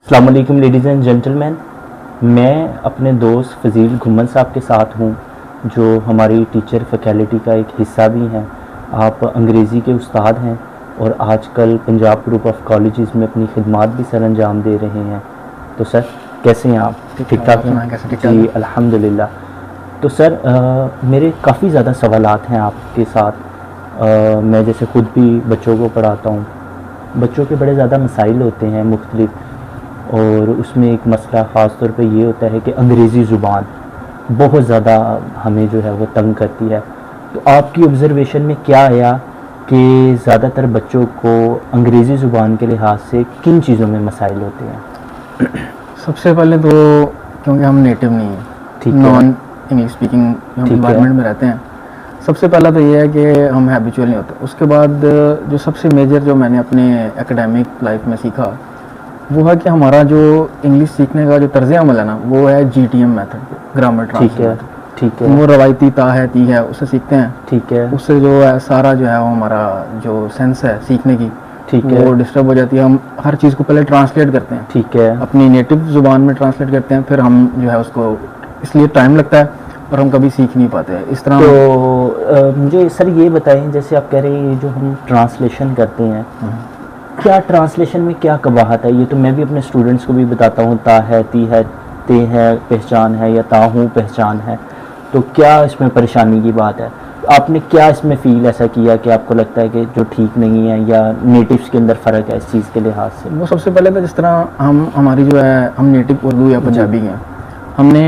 अस्सलाम वालेकुम ladies and gentleman. मैं अपने दोस्त फजील घुम्मन साहब के साथ हूँ, जो हमारी टीचर फैकल्टी का एक हिस्सा भी हैं। आप अंग्रेज़ी के उस्ताद हैं और आजकल पंजाब ग्रुप ऑफ कॉलेजेस में अपनी खिदमात भी सर अंजाम दे रहे हैं। तो सर कैसे हैं आप? ठीक ठाक हैं जी, अल्हम्दुलिल्लाह। तो सर मेरे काफ़ी ज़्यादा सवालात हैं आपके साथ। मैं जैसे ख़ुद भी बच्चों को पढ़ाता हूँ। बच्चों के बड़े ज़्यादा मसाइल होते हैं मुख्तलिफ, और उसमें एक मसला ख़ास तौर पे ये होता है कि अंग्रेज़ी ज़ुबान बहुत ज़्यादा हमें जो है वो तंग करती है। तो आपकी ऑब्ज़र्वेशन में क्या आया कि ज़्यादातर बच्चों को अंग्रेज़ी ज़ुबान के लिहाज से किन चीज़ों में मसाइल होते हैं? सबसे पहले तो क्योंकि हम नेटिव नहीं हैं, ठीक है, नॉन इंग्लिश स्पीकिंग एनवायरनमेंट में रहते हैं। सबसे पहला तो ये है कि हम हैबिचुअल नहीं होते। उसके बाद जो सबसे मेजर जो मैंने अपने एकेडमिक लाइफ में सीखा वो है कि हमारा जो इंग्लिश सीखने का जो तर्ज़ अमल है ना, वो है GTM मेथड, ग्रामर ट्रांसलेशन। ठीक है, वो रवायती ता है ती है उससे सीखते हैं। ठीक है, उससे जो है सारा जो है वो हमारा जो सेंस है सीखने की, ठीक है, वो डिस्टर्ब हो जाती है। हम हर चीज़ को पहले ट्रांसलेट करते हैं, ठीक है, अपनी नेटिव ज़ुबान में ट्रांसलेट करते हैं, फिर हम जो है उसको, इसलिए टाइम लगता है और हम कभी सीख नहीं पाते इस तरह। तो मुझे सर ये बताएं, जैसे आप कह रहे हैं ये जो हम ट्रांसलेशन करते हैं, क्या ट्रांसलेशन में क्या कबाहत है? ये तो मैं भी अपने स्टूडेंट्स को भी बताता हूँ, ता है, ती है, ते है पहचान है, या ता हूँ पहचान है। तो क्या इसमें परेशानी की बात है? आपने क्या इसमें फ़ील ऐसा किया कि आपको लगता है कि जो ठीक नहीं है, या नेटिव्स के अंदर फ़र्क है इस चीज़ के लिहाज से? वो सबसे पहले तो जिस तरह हमारी जो है, हम नेटिव उर्दू या पंजाबी के हैं, हमने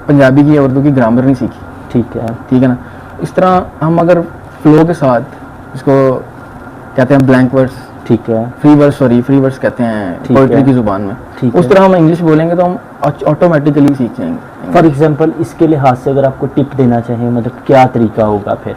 पंजाबी की या उर्दू की ग्रामर नहीं सीखी। ठीक है ना। इस तरह हम अगर फ्लो के साथ, इसको कहते हैं ब्लैंक वर्ड्स, ठीक है, फ्री वर्ड्स कहते हैं पोइट्री की ज़ुबान में, उस तरह हम इंग्लिश बोलेंगे तो हम ऑटोमेटिकली सीख जाएंगे। फॉर एग्जांपल इसके लिहाज से अगर आपको टिप देना चाहें, मतलब क्या तरीका होगा फिर?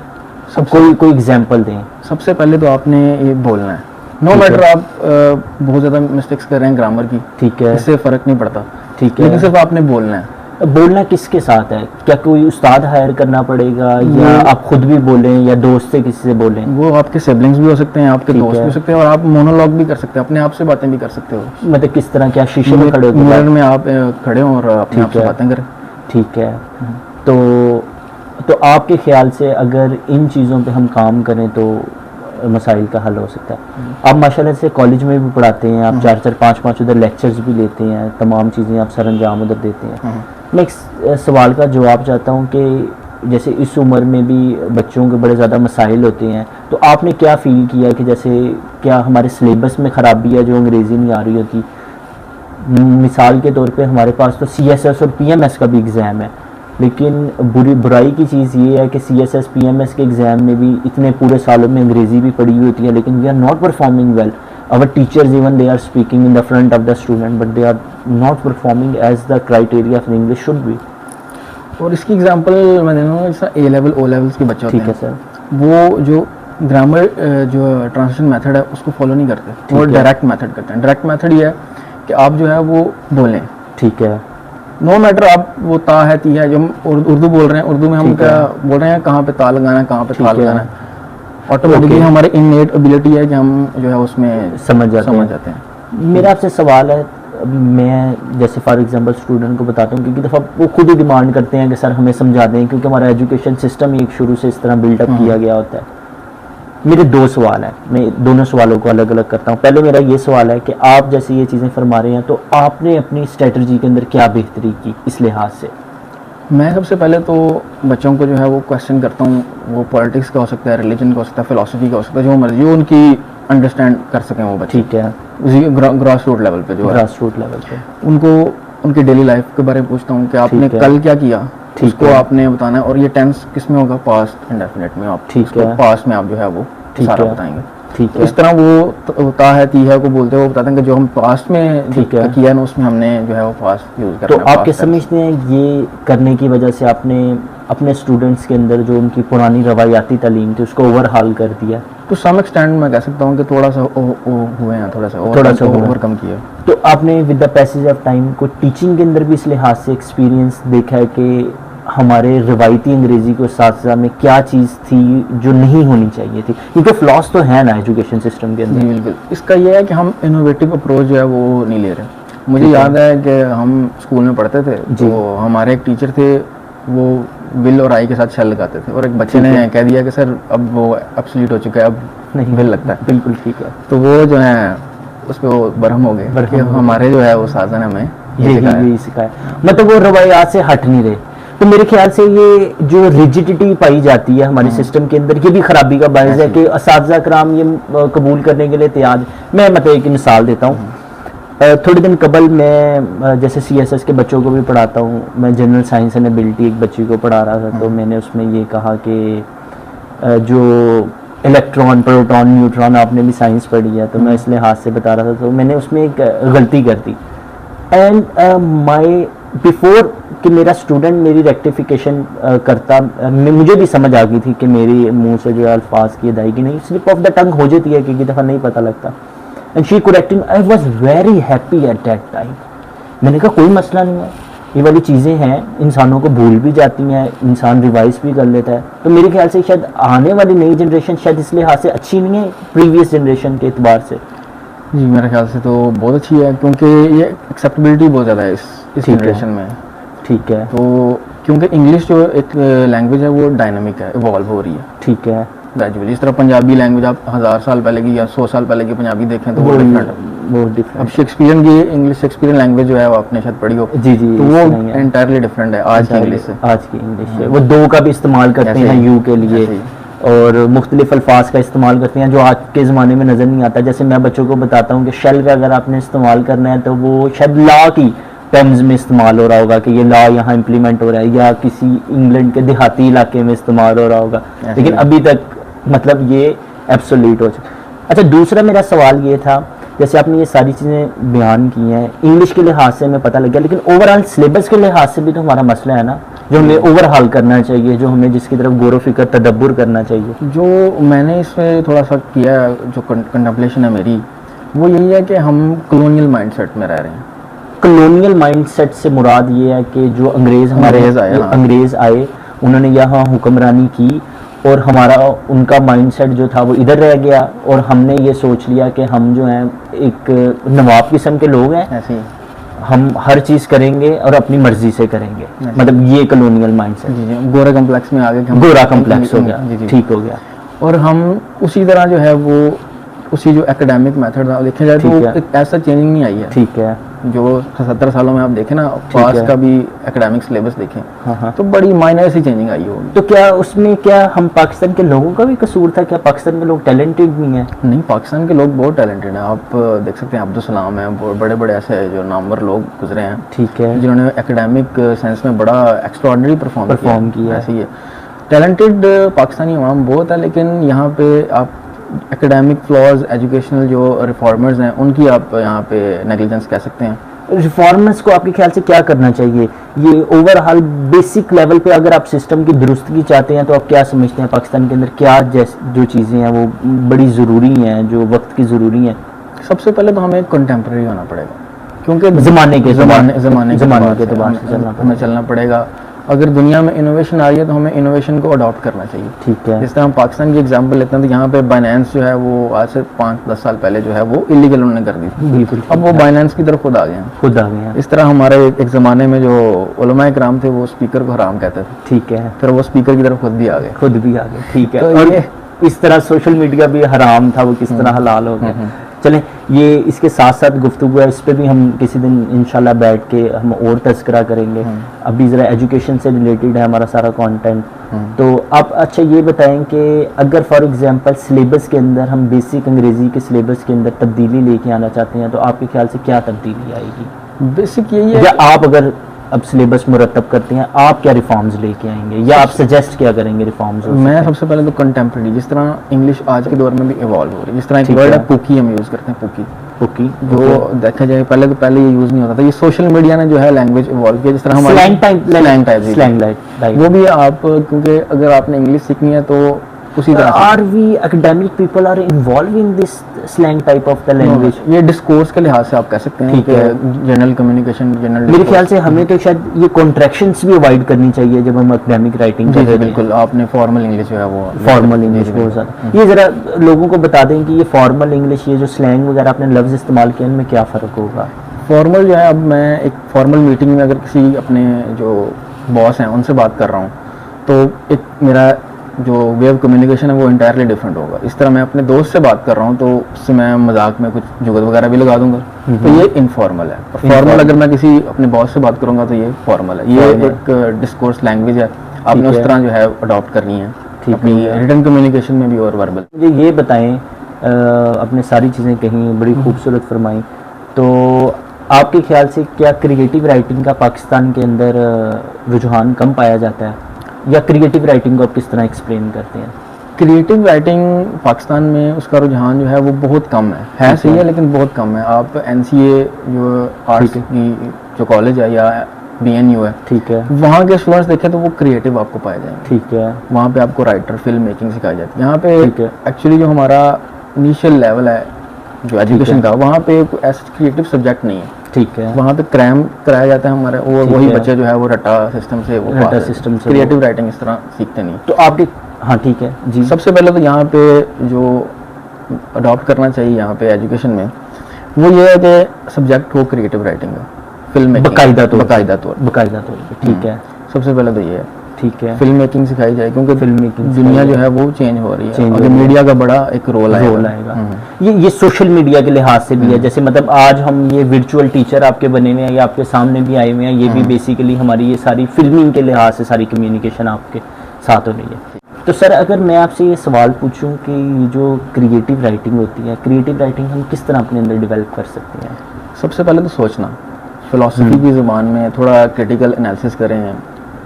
कोई एग्जांपल दें। सबसे पहले तो आपने ये बोलना है, नो मैटर आप बहुत ज़्यादा मिस्टेक्स कर रहे हैं ग्रामर की, ठीक है, इससे फ़र्क नहीं पड़ता, ठीक है, लेकिन सिर्फ आपने बोलना है। बोलना किसके साथ है? क्या कोई उस्ताद हायर करना पड़ेगा, या आप खुद भी बोलें, या दोस्त से किसी से बोलें? वो आपके सिबलिंग्स भी हो सकते हैं, आपके दोस्त भी हो सकते हैं, और आप मोनोलॉग भी कर सकते हैं, अपने आप से बातें भी कर सकते हो। मतलब किस तरह? क्या शीशे में खड़े हो? मिरर में आप खड़े हो और अपने आप से बातें करें। ठीक है। तो आपके ख्याल से अगर इन चीज़ों पे हम काम करें तो मसाइल का हल हो सकता है। आप माशाल्लाह से कॉलेज में भी पढ़ाते हैं, आप 4-4 5-5 उधर लेक्चर्स भी लेते हैं, तमाम चीज़ें आप सर अंजाम उधर देते हैं। मैं एक सवाल का जवाब चाहता हूँ कि जैसे इस उम्र में भी बच्चों के बड़े ज़्यादा मसाइल होते हैं, तो आपने क्या फ़ील किया कि जैसे क्या हमारे सिलेबस में ख़राबी है जो अंग्रेज़ी नहीं आ रही होती? मिसाल के तौर पे हमारे पास तो CSS और PMS का भी एग्ज़ाम है, लेकिन बुराई की चीज़ ये है कि CSS PMS के एग्ज़ाम में भी इतने पूरे सालों में अंग्रेज़ी भी पढ़ी होती है, लेकिन we are not performing well. Our teachers even they are speaking in the front of the student, but they are not performing as the criteria of the English should be. और इसकी एग्जांपल मैं दे दूँगा, जैसा A level O levels के बच्चे होते हैं, ठीक है सर, वो जो ग्रामर जो ट्रांसलेशन मेथड है उसको फॉलो नहीं करते, वो डायरेक्ट मेथड करते हैं। डायरेक्ट मेथड ये है कि आप जो है वो बोलें, ठीक है, नो मैटर आप वो ता है ती है, जो हम उर्दू बोल रहे हैं, उर्दू में हम क्या बोल रहे हैं, कहाँ पे ता लगाना है, कहाँ पे ता लगाना है, ऑटोमेटिकली हमारे इननेट एबिलिटी है कि हम जो है उसमें समझ जाते हैं। मेरा आपसे सवाल है, मैं जैसे फॉर एग्जांपल स्टूडेंट को बताता हूँ, क्योंकि दफ़ा वो खुद ही डिमांड करते हैं कि सर हमें समझा दें, क्योंकि हमारा एजुकेशन सिस्टम ही एक शुरू से इस तरह बिल्डअप किया गया होता है। मेरे 2 सवाल हैं, मैं दोनों सवालों को अलग अलग करता हूँ। पहले मेरा ये सवाल है कि आप जैसे ये चीज़ें फरमा रहे हैं, तो आपने अपनी स्ट्रेटजी के अंदर क्या बेहतरी की इस लिहाज से? मैं सबसे पहले तो बच्चों को जो है वो क्वेश्चन करता हूँ, वो पॉलिटिक्स का हो सकता है, रिलीजन का हो सकता है, फिलोसफी का हो सकता है, जो मर्जी हो उनकी अंडरस्टैंड कर सकें वो बच्चे, ठीक है, उसी ग्रास रूट लेवल पे, जो ग्रास रूट लेवल पे उनको उनकी डेली लाइफ के बारे में पूछता हूँ कि आपने कल क्या किया, उसको आपने बताना है, और ये टेंस किस में होगा, पास्ट इंडेफिनिट में, आप ठीक है पास्ट में आप जो है वो सारा बताएंगे, ठीक है। इस तरह वो ता है ती है को बोलते हैं, वो बताते हैं कि जो हम पास्ट में किया ना उसमें हमने जो है वो पास्ट यूज करना है। तो आप क्या समझते हैं ये करने की वजह से आपने अपने स्टूडेंट्स के अंदर जो उनकी पुरानी रवायाती तालीम थी उसको ओवरहाल कर दिया? तो सम एक्सटेंड मैं कह सकता हूँ कि थोड़ा सा हुए हैं, थोड़ा सा ओवरकम किया। तो आपने with the passage of time को टीचिंग के अंदर भी इस लिहाज से एक्सपीरियंस देखा है कि हमारे रवायती अंग्रेज़ी के साथ में क्या चीज़ थी जो नहीं होनी चाहिए थी? क्योंकि फ्लॉस तो है ना एजुकेशन सिस्टम के अंदर। बिल्कुल, इसका यह है कि हम इनोवेटिव अप्रोच जो है वो नहीं ले रहे। मुझे याद है कि हम स्कूल में पढ़ते थे, तो हमारे एक टीचर थे, वो विल और आई के साथ शेल लगाते थे, और एक बच्चे ने कह दिया कि सर अब वो एब्सोल्यूट हो चुका है, अब नहीं विल लगता है। बिल्कुल ठीक है। तो वो जो है उस पर वो बरहम हो गए कि हमारे जो है वो साजा ने हमें यही सिखाया, मतलब वो रवायात से हट नहीं रहे। तो मेरे ख्याल से ये जो रिजिडिटी पाई जाती है हमारे सिस्टम के अंदर, ये भी खराबी का बायस है कि असातिज़ा कराम ये कबूल करने के लिए तैयार। मैं मतलब एक मिसाल देता हूँ, थोड़े दिन कबल मैं जैसे CSS के बच्चों को भी पढ़ाता हूँ, मैं जनरल साइंस एंड एबिलिटी एक बच्ची को पढ़ा रहा था, तो मैंने उसमें ये कहा कि जो इलेक्ट्रॉन, प्रोटॉन, न्यूट्रॉन, आपने भी साइंस पढ़ी है, तो मैं इसलिए हाथ से बता रहा था, तो मैंने उसमें एक गलती कर दी। एंड माई बिफोर कि मेरा स्टूडेंट मेरी रेक्टिफिकेशन करता, मुझे भी समझ आ गई थी कि मेरी मुंह से जो अल्फाज की अदायगी नहीं, स्लिप ऑफ द टंग हो जाती है, कि दफ़ा नहीं पता लगता। And she correcting, I was very happy at that time. मैंने कहा कोई मसला नहीं है, ये वाली चीज़ें हैं, इंसानों को भूल भी जाती हैं, इंसान रिवाइज भी कर लेता है। तो मेरे ख्याल से शायद आने वाली नई जनरेशन शायद इस लिहाज से अच्छी नहीं है प्रीवियस जनरेशन के एतबार से। जी मेरे ख्याल से तो बहुत अच्छी है, क्योंकि ये एक्सेप्टेबिलिटी बहुत ज़्यादा है इस जनरेशन में। ठीक है। तो क्योंकि इंग्लिश जो एक लैंग्वेज है वो डायनामिक है, इवॉल्व हो रही है। ठीक है। ग्रेजुअली, इस तरह पंजाबी लैंग्वेज आप 1000 साल पहले की या 100 साल पहले की पंजाबी देखें तो वो डिफरेंट। अब शेक्सपियरियन की इंग्लिश, शेक्सपियरियन लैंग्वेज जो है वो आपने शायद पढ़ी हो। जी, तो वो एंटायरली डिफरेंट है आज की इंग्लिश से। आज की इंग्लिश से वो दो का भी इस्तेमाल करते हैं यू के लिए, और मुख्तलिफ अल्फाज का इस्तेमाल करते हैं जो आज के ज़माने में नज़र नहीं आता। जैसे मैं बच्चों को बताता हूँ कि शेल का अगर आपने इस्तेमाल करना है तो वो शायद लॉ की टर्म्स में इस्तेमाल हो रहा होगा कि ये लॉ यहाँ इम्प्लीमेंट हो रहा है, या किसी इंग्लैंड के देहाती इलाके में इस्तेमाल हो रहा होगा, लेकिन अभी तक मतलब ये एब्सोल्यूट हो चुका। अच्छा, दूसरा मेरा सवाल ये था, जैसे आपने ये सारी चीज़ें बयान की हैं, इंग्लिश के लिहाज से हमें पता लग गया, लेकिन ओवरऑल सिलेबस के लिहाज से भी तो हमारा मसला है ना, जो हमें ओवरहाल करना चाहिए, जो हमें जिसकी तरफ गौर व फिक्र तदब्बुर करना चाहिए। जो मैंने इसमें थोड़ा सा किया, जो कंटेम्पलेशन है मेरी, वो यही है कि हम कॉलोनियल माइंडसेट में रह रहे हैं। कॉलोनियल माइंडसेट से मुराद ये है कि जो अंग्रेज़ आए, उन्होंने यहाँ हुक्मरानी की, और हमारा उनका माइंडसेट जो था वो इधर रह गया, और हमने ये सोच लिया कि हम जो हैं एक नवाब किस्म के लोग हैं, ऐसे हम हर चीज़ करेंगे और अपनी मर्जी से करेंगे, मतलब ये कॉलोनियल माइंडसेट। गोरा कम्प्लेक्स में आ गए, गोरा कम्प्लेक्स हो गया, ठीक हो गया। और हम उसी तरह जो है वो उसी जो एकेडमिक मेथड था देखा जाए तो एक ऐसा चेंजिंग नहीं आई है। ठीक है। जो 70 सालों में आप देखें ना, पास का भी एकेडमिक सिलेबस देखें, हाँ, तो बड़ी माइनर सी चेंजिंग आई होगी। तो क्या उसमें क्या हम पाकिस्तान के लोगों का भी कसूर था? क्या पाकिस्तान के लोग टैलेंटेड नहीं है? नहीं, पाकिस्तान के लोग बहुत टैलेंटेड हैं। आप देख सकते हैं अब्दुल सलाम हैं, बड़े बड़े ऐसे जो नामवर लोग गुजरे हैं, ठीक है, जिन्होंने एकेडमिक सेंस में बड़ा एक्स्ट्राऑर्डिनरी परफॉर्म किया। ऐसे ही है, टैलेंटेड पाकिस्तानी अवाम बहुत है, लेकिन यहाँ पे आप एकेडमिक फ्लॉज, एजुकेशनल जो रिफॉर्मर्स हैं, उनकी आप यहाँ पे नेग्लिजेंस कह सकते हैं। रिफॉर्मर्स को आपके ख्याल से क्या करना चाहिए? ये ओवरऑल बेसिक लेवल पे अगर आप सिस्टम की दुरुस्तगी चाहते हैं तो आप क्या समझते हैं पाकिस्तान के अंदर क्या जो चीज़ें हैं वो बड़ी ज़रूरी हैं, जो वक्त की ज़रूरी हैं? सबसे पहले तो हमें कंटेम्प्रेरी होना पड़ेगा, क्योंकि ज़माने के एतबार से हमें चलना पड़ेगा। अगर दुनिया में इनोवेशन आ रही है तो हमें इनोवेशन को अडॉप्ट करना चाहिए। ठीक है। जिस तरह हम पाकिस्तान की एग्जांपल लेते हैं तो यहाँ पे बाइनेंस जो है वो आज से 5-10 साल पहले जो है वो इलीगल उन्होंने कर दी थी। बिल्कुल। अब वो बाइनेंस की तरफ खुद आ गए हैं। इस तरह हमारे एक ज़माने में जो उलमाए किराम थे वो स्पीकर को हराम कहते थे। ठीक है। फिर वो स्पीकर की तरफ खुद भी आ गए। ठीक है। और इस तरह सोशल मीडिया भी हराम था, वो किस तरह हलाल हो गया। चलें, ये इसके साथ साथ गुफ्तगू है, इस पे भी हम किसी दिन इंशाल्लाह बैठ के हम और तज़किरा करेंगे। अभी ज़रा एजुकेशन से रिलेटेड है हमारा सारा कंटेंट। तो आप अच्छा ये बताएं कि अगर फॉर एग्जांपल सिलेबस के अंदर हम बेसिक अंग्रेज़ी के सिलेबस के अंदर तब्दीली लेके आना चाहते हैं तो आपके ख्याल से क्या तब्दीली आएगी? बेसिक यही है, या आप अगर अब सिलेबस मुरतब करते हैं, आप क्या रिफॉर्म्स लेके आएंगे या आप सजेस्ट क्या करेंगे रिफॉर्म्स? मैं सबसे पहले तो कंटेम्प्रेरी, जिस तरह इंग्लिश आज के दौर में भी इवॉल्व हो रही है, जिस तरह एक वर्ड है पुकी, हम यूज़ करते हैं पुकी, जो देखा जाए पहले ये यूज़ नहीं होता था। ये सोशल मीडिया ने जो है लैंग्वेज इवॉल्व किया, जिस तरह हमारा स्लैंग टाइप वो भी आप, क्योंकि अगर आपने इंग्लिश सीखनी है तो उसी तरह are we academic people are involve in this slang type of the language? ये डिस्कोर्स के लिहाज से आप कह सकते हैं कि जनरल कम्युनिकेशन, जनरल। मेरे ख्याल से हमें तो शायद ये कॉन्ट्रैक्शंस भी अवॉइड करनी चाहिए जब हम एकेडमिक राइटिंग कर रहे हैं। बिल्कुल, आपने फॉर्मल इंग्लिश जो है वो फॉर्मल इंग्लिश बहुत ज़्यादा। ये ज़रा लोगों को बता दें कि ये फॉर्मल इंग्लिश, ये जो स्लैंग वगैरह आपने लफ्ज़ इस्तेमाल किया, इनमें क्या फ़र्क होगा? फॉर्मल जो है, अब मैं एक फॉर्मल मीटिंग में अगर किसी अपने जो बॉस हैं उनसे बात कर रहा हूँ तो एक मेरा जो वे ऑफ कम्युनिकेशन है वो इंटायरली डिफरेंट होगा। इस तरह मैं अपने दोस्त से बात कर रहा हूँ तो उससे मैं मजाक में कुछ जुगत वगैरह भी लगा दूंगा, तो ये इनफॉर्मल है। और फॉर्मल अगर मैं किसी अपने बॉस से बात करूंगा तो ये फॉर्मल है। ये एक डिस्कोर्स लैंग्वेज है, आपने उस तरह जो है अडॉप्ट करनी है अपनी रिटन कम्युनिकेशन में भी और वर्बल। मुझे ये बताएं, अपने सारी चीज़ें कहीं बड़ी खूबसूरत फरमाई, तो आपके ख्याल से क्या क्रिएटिव राइटिंग का पाकिस्तान के अंदर रुझान कम पाया जाता है, या क्रिएटिव राइटिंग को आप किस तरह एक्सप्लेन करते हैं? क्रिएटिव राइटिंग पाकिस्तान में उसका रुझान जो है वो बहुत कम है सही है, लेकिन बहुत कम है। आप NCA जो आर्ट्स की जो कॉलेज है या BNU है, ठीक है, वहाँ के स्टूडेंट्स देखें तो वो क्रिएटिव आपको पाए जाएंगे। ठीक है, वहाँ पे आपको राइटर, फिल्म मेकिंग सिखाई जाती है। यहाँ पे ठीक है, एक्चुअली जो हमारा इनिशियल लेवल है जो एजुकेशन का, वहाँ पे ऐसा क्रिएटिव सब्जेक्ट नहीं है। ठीक है, वहाँ पे क्रैम कराया जाता है हमारे, और वही बच्चे जो है वो रट्टा सिस्टम से वो रट्टा सिस्टम से क्रिएटिव राइटिंग इस तरह सीखते नहीं। तो आपके, हाँ ठीक है जी, सबसे पहले तो यहाँ पे जो अडॉप्ट करना चाहिए यहाँ पे एजुकेशन में वो ये है कि सब्जेक्ट हो क्रिएटिव राइटिंग का, फिल्म मेकिंग बकायदा तौर पे, ठीक है, सबसे पहले तो ये है। ठीक है, फिल्म मेकिंग सिखाई जाए, क्योंकि फिल्म मेकिंग दुनिया जो है वो चेंज हो रही है और मीडिया का बड़ा एक रोल आएगा। ये सोशल मीडिया के लिहाज से भी है, जैसे मतलब आज हम ये वर्चुअल टीचर आपके बने हुए हैं या आपके सामने भी आए हुए हैं, ये भी बेसिकली हमारी ये सारी फिल्मिंग के लिहाज से सारी कम्युनिकेशन आपके साथ हो रही है। तो सर अगर मैं आपसे ये सवाल पूछूं कि जो क्रिएटिव राइटिंग होती है, क्रिएटिव राइटिंग हम किस तरह अपने अंदर डेवलप कर सकते हैं? सबसे पहले तो सोचना, फिलॉसफी की ज़ुबान में थोड़ा क्रिटिकल एनालिसिस करें,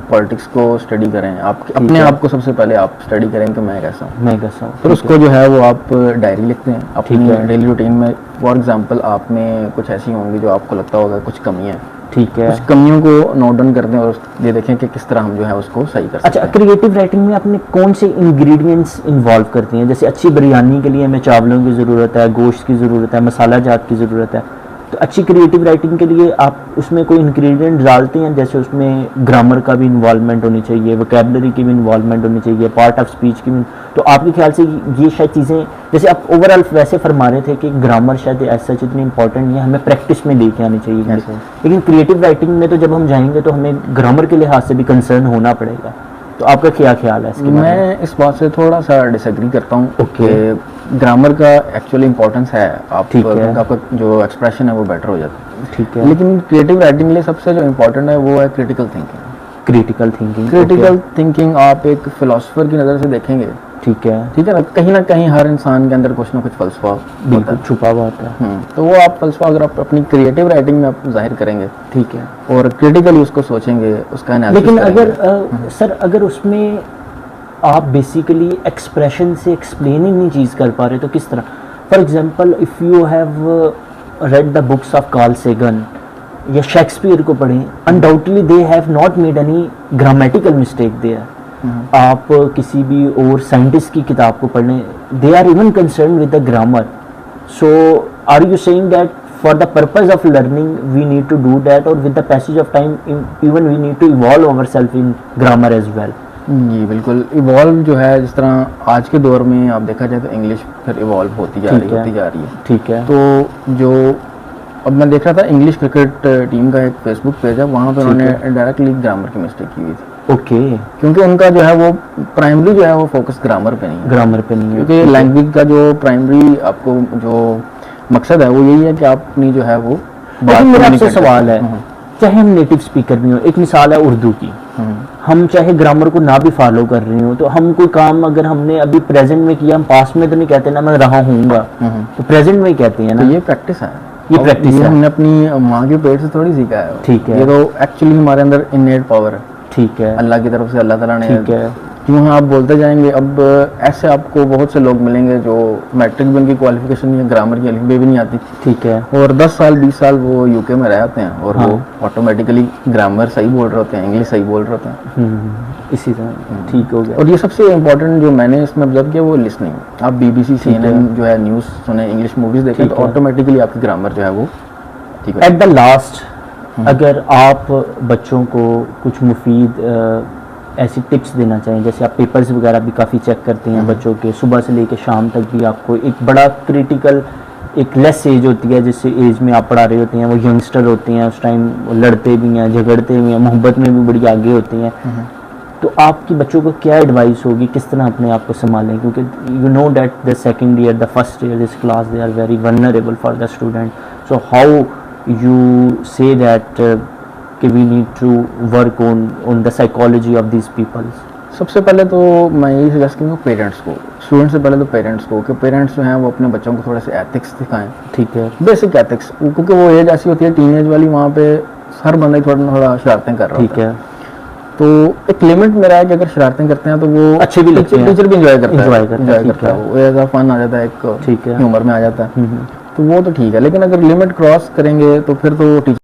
पॉलिटिक्स को स्टडी करें, आप अपने आप को सबसे पहले आप स्टडी करें कि मैं कैसा हूँ, फिर उसको जो है वो आप डायरी लिखते हैं अपनी डेली रूटीन में। फॉर एग्जांपल आप में कुछ ऐसी होंगी जो आपको लगता होगा कुछ कमियां, ठीक है, उस कमियों को नोट डाउन करते हैं और ये देखें कि किस तरह हम जो है उसको सही कर सकते हैं। अच्छा, क्रिएटिव राइटिंग में आपने कौन से इंग्रेडिएंट्स इन्वॉल्व करते हैं? जैसे अच्छी बिरयानी के लिए हमें चावलों की ज़रूरत है, गोश्त की ज़रूरत है, मसाला जात की ज़रूरत है, तो अच्छी क्रिएटिव राइटिंग के लिए आप उसमें कोई इंग्रेडिएंट डालते हैं? जैसे उसमें ग्रामर का भी इन्वॉल्वमेंट होनी चाहिए, वोकैबुलरी की भी इन्वॉल्वमेंट होनी चाहिए, पार्ट ऑफ स्पीच की भी। तो आपके ख्याल से ये शायद चीज़ें, जैसे आप ओवरऑल वैसे फरमा रहे थे कि ग्रामर शायद ऐसा इतनी इंपॉर्टेंट नहीं है, हमें प्रैक्टिस में लेके आनी चाहिए, लेकिन क्रिएटिव राइटिंग में तो जब हम जाएंगे तो हमें ग्रामर के लिहाज से भी कंसर्न होना पड़ेगा। तो आपका क्या ख्याल है इसके बारे में? मैं इस बात से थोड़ा सा डिसएग्री करता हूँ कि ग्रामर का एक्चुअली इंपॉर्टेंस है, आपका जो एक्सप्रेशन है वो बेटर हो जाता है, ठीक है, लेकिन क्रिएटिव राइटिंग के लिए सबसे जो इम्पोर्टेंट है वो है क्रिटिकल थिंकिंग। आप एक फिलोसोफर की नज़र से देखेंगे, ठीक है ना, कहीं हर इंसान के अंदर कुछ ना कुछ फलसफा बिल्कुल छुपा हुआ होता है। तो वो आप फलसफा अगर आप अपनी क्रिएटिव राइटिंग में आप जाहिर करेंगे, ठीक है, और क्रिटिकली उसको सोचेंगे, उसका एनालिसिस लेकिन करेंगे। अगर सर अगर उसमें आप बेसिकली एक्सप्रेशन से एक्सप्लेन ही नहीं चीज़ कर पा रहे तो किस तरह? For example if you have read the books of Carl Sagan या शेक्सपियर को पढ़ें, undoubtedly they have not made any grammatical mistake there. आप किसी भी और साइंटिस्ट की किताब को पढ़ लें, they are even concern with the grammar. So are you saying that for the purpose of learning we need to do that, और with the passage of time even we need to evolve our self in grammar as well? जी बिल्कुल, evolve जो है, जिस तरह आज के दौर में आप देखा जाए तो इंग्लिश फिर इवॉल्व होती जा रही है, ठीक है। तो जो अब मैं देख रहा था इंग्लिश क्रिकेट टीम का एक फेसबुक पेज है, वहाँ पे उन्होंने डायरेक्टली ग्रामर की मिस्टेक की हुई थी। ओके, क्योंकि उनका जो है वो प्राइमरी जो है वो फोकस ग्रामर पे नहीं है, क्योंकि लैंग्वेज का जो प्राइमरी आपको जो मकसद है वो यही है कि आप अपनी जो है वो लेकिन मेरा आपसे सवाल है, चाहे हम नेटिव स्पीकर भी हो, एक मिसाल है उर्दू की, हम चाहे ग्रामर को ना भी फॉलो कर रहे हो, तो हम कोई काम अगर हमने अभी प्रेजेंट में किया, हम पास में तो नहीं कहते ना मैं रहा हूँगा, तो प्रेजेंट में ही कहते हैं ना। तो ये प्रैक्टिस है, ये हमने अपनी माँ के पेट से थोड़ी सीखा है, ठीक है, ये तो एक्चुअली हमारे अंदर इननेट पावर है, ठीक है, अल्लाह की तरफ से, अल्लाह ताला ने, ठीक है। क्यों आप बोलते जाएंगे। अब ऐसे आपको बहुत से लोग मिलेंगे जो मैट्रिक में उनकी क्वालिफिकेशन या ग्रामर की अलिफ बे भी नहीं आती, ठीक है, और 10 साल 20 साल वो यूके में रह जाते हैं और वो ऑटोमेटिकली ग्रामर सही बोल रहे होते हैं, इंग्लिश सही बोल रहे होते हैं, इसी तरह ठीक हो गया। और ये सबसे इम्पोर्टेंट जो मैंने इसमें ऑब्जर्व किया वो लिसनिंग। आप BBC CNN जो है न्यूज़ सुने, इंग्लिश मूवीज देखें, तो ऑटोमेटिकली आपकी ग्रामर जो है वो ठीक है। एट द लास्ट अगर आप बच्चों को कुछ मुफीद ऐसी टिप्स देना चाहें, जैसे आप पेपर्स वगैरह भी काफ़ी चेक करते हैं बच्चों के, सुबह से लेकर शाम तक भी आपको एक बड़ा क्रिटिकल एक लेस एज होती है, जिस एज में आप पढ़ा रहे होते हैं, वो यंगस्टर होते हैं, उस टाइम लड़ते भी हैं, झगड़ते भी हैं, मोहब्बत में भी बड़ी आगे होते हैं। तो आपकी बच्चों को क्या एडवाइस होगी, किस तरह अपने आप को संभालें, क्योंकि you know that the second year, the first year this class, they are very vulnerable for the student, so how you say that कि we need to work on the psychology of these peoples? सबसे पहले तो मैं यही suggest करूँगा parents को, student से पहले तो पेरेंट्स को, कि पेरेंट्स जो हैं वो अपने बच्चों को थोड़े से एथिक्स दिखाएं। ठीक है, बेसिक एथिक्स, क्योंकि वो एज ऐसी होती है टीनेज वाली, वहाँ पे हर बंदा ही थोड़ा थोड़ा शरारतें कर रहा ठीक होता है, तो एक लिमिट में रहा है कि अगर शरारतें करते हैं तो वो अच्छे भी लगते हैं, टीचर भी इंजॉय करता है, enjoy करता है, enjoy ठीक करता है, वो एज अ फन आ जाता है, एक ठीक है। ह्यूमर में आ जाता है, तो वो तो ठीक है। लेकिन अगर लिमिट क्रॉस करेंगे तो फिर तो टीचर